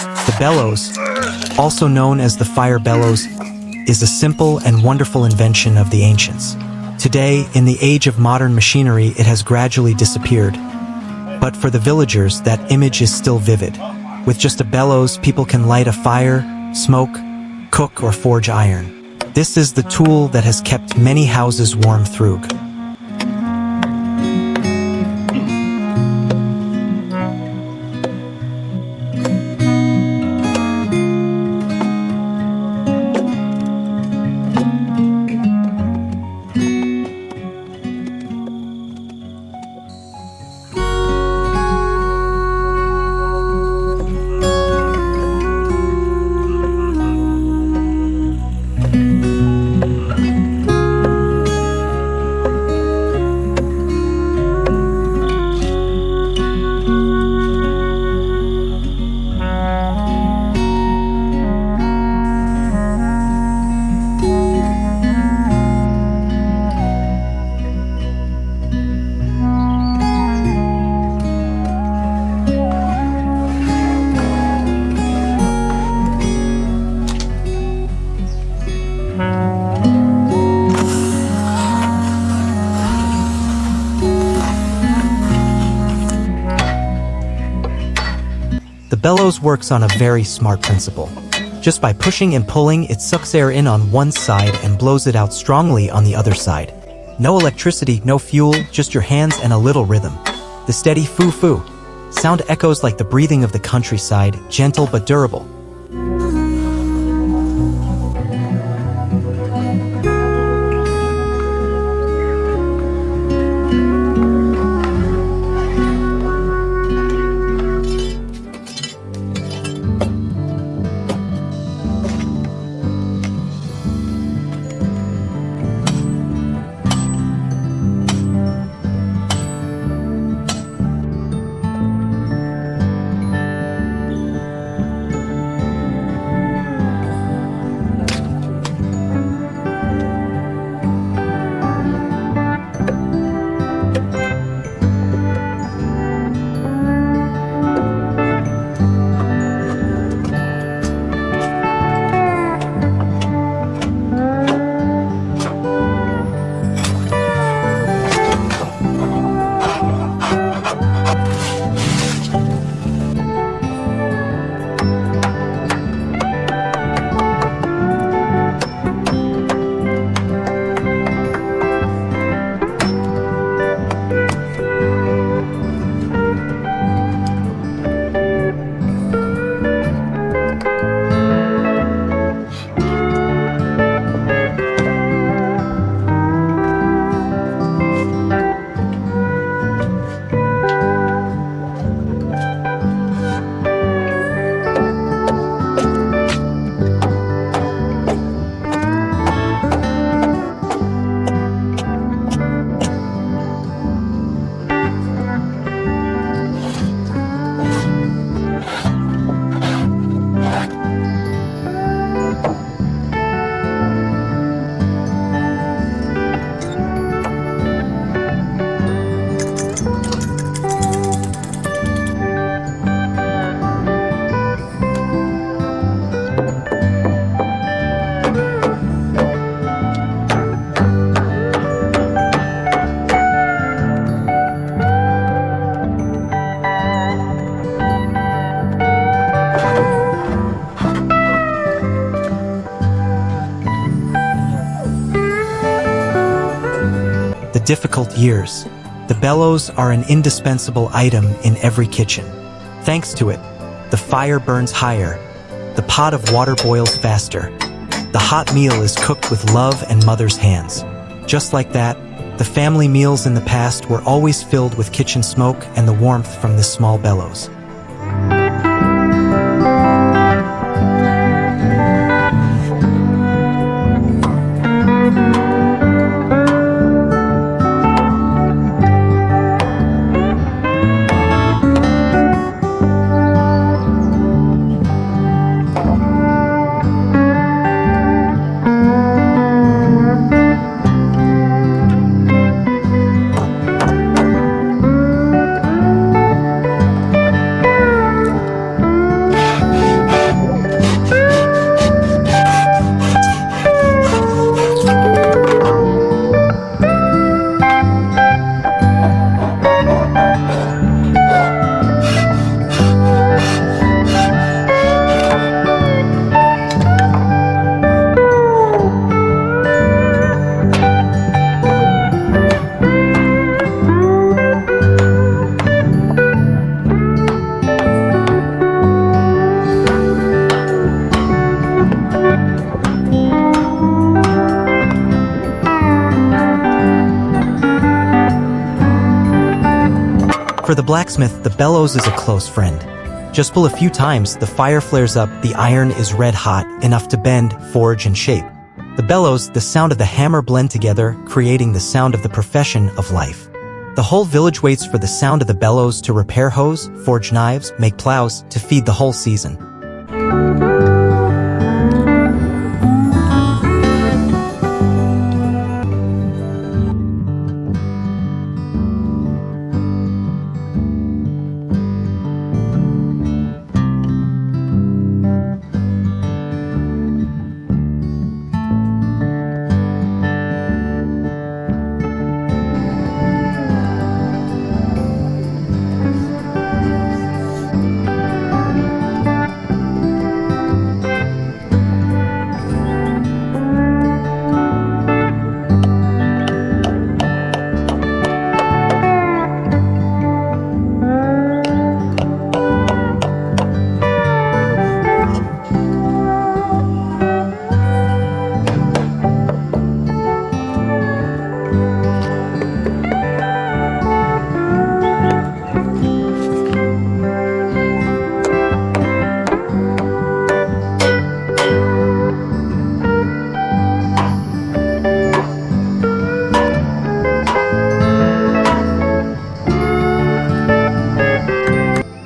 The bellows, also known as the fire bellows, is a simple and wonderful invention of the ancients. Today, in the age of modern machinery, it has gradually disappeared. But for the villagers, that image is still vivid. With just a bellows, people can light a fire, smoke, cook, or forge iron. This is the tool that has kept many houses warm through. The bellows works on a very smart principle. Just by pushing and pulling, it sucks air in on one side and blows it out strongly on the other side. No electricity, no fuel, just your hands and a little rhythm. The steady foo-foo sound echoes like the breathing of the countryside, gentle but durable. Difficult years. The bellows are an indispensable item in every kitchen. Thanks to it, the fire burns higher, the pot of water boils faster, the hot meal is cooked with love and mother's hands. Just like that, the family meals in the past were always filled with kitchen smoke and the warmth from this small bellows. For the blacksmith, the bellows is a close friend. Just pull a few times, the fire flares up, the iron is red hot, enough to bend, forge, and shape. The bellows, the sound of the hammer blend together, creating the sound of the profession of life. The whole village waits for the sound of the bellows to repair hoes, forge knives, make plows, to feed the whole season.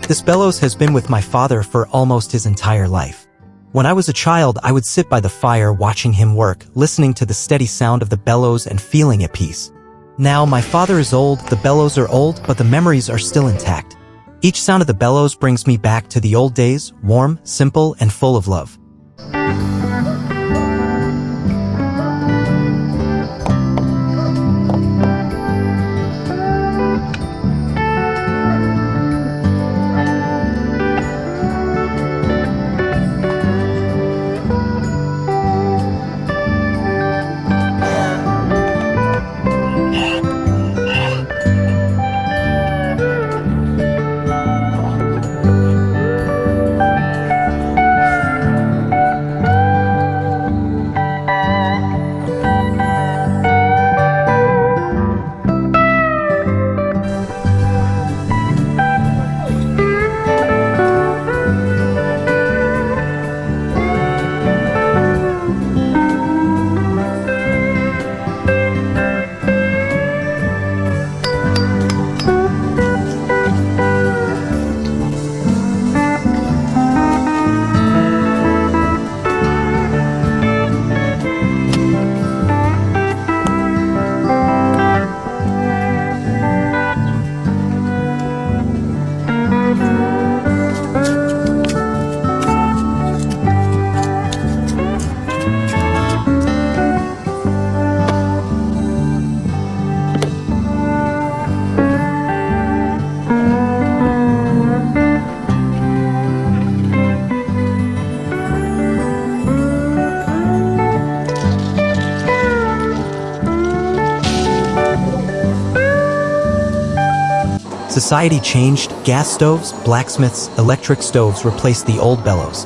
This bellows has been with my father for almost his entire life. When I was a child, I would sit by the fire watching him work, listening to the steady sound of the bellows and feeling at peace. Now, my father is old, the bellows are old, but the memories are still intact. Each sound of the bellows brings me back to the old days, warm, simple, and full of love. Society changed, gas stoves, blacksmiths, electric stoves replaced the old bellows.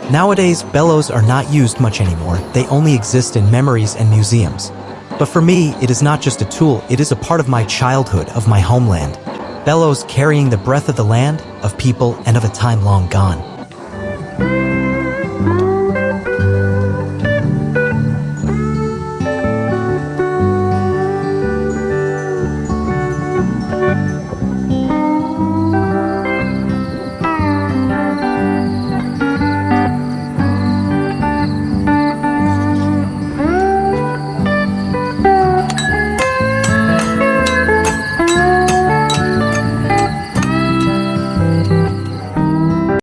Nowadays, bellows are not used much anymore, they only exist in memories and museums. But for me, it is not just a tool, it is a part of my childhood, of my homeland. Bellows carrying the breath of the land, of people, and of a time long gone.